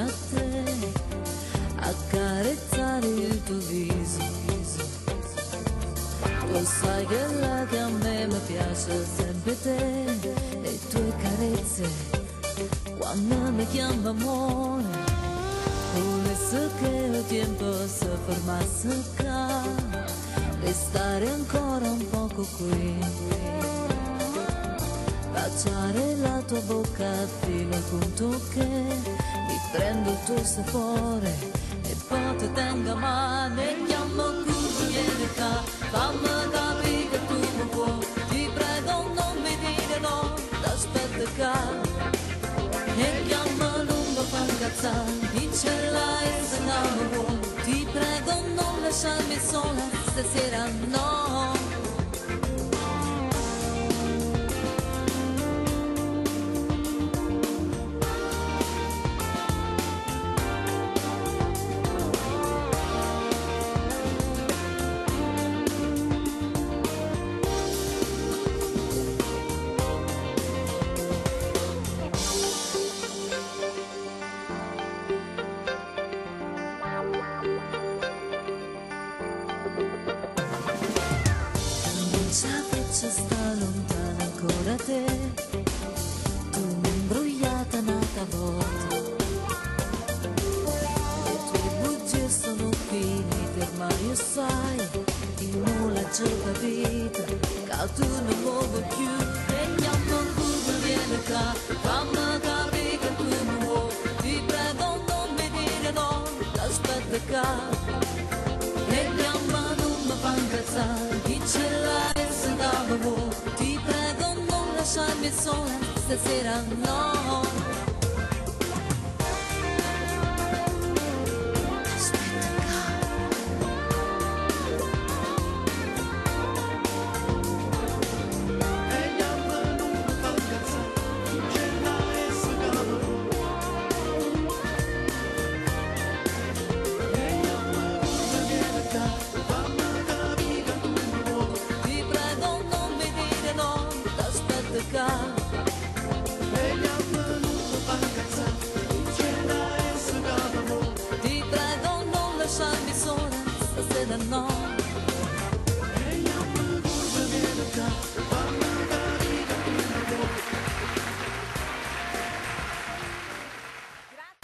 a te, accarezzare il tuo viso. Lo sai che là che a me mi piace sempre te, le tue carezze quando mi chiama amore. Volesse che il tempo si fermasse qua, restare ancora un poco qui, baciare la tua bocca fino al punto che mi prendo il tuo sapore e poi ti tengo a mano e chiamo qui, vieni qua, fammi capire che tu mi vuoi, ti prego non mi dire no, t'aspetto qua. E chiama non mi fa incazzare, diccela e se non mi vuoi, ti prego non lasciarmi sola stasera, no. Ci sta lontana ancora te, tu imbrogliata nata volta, le tue bugie sono finite ormai, io sai, il nulla ci ho capito, che tu non muovi più, e chiamo curva viene qua, fammi capire che tu mi vuoi, ti prego non mi dire no, t'aspetto qua, e chiama non mi fa incazzare, diccela ti prego non lasciarmi sola stasera, no. Ti prego non lasciarmi sola stasera, no.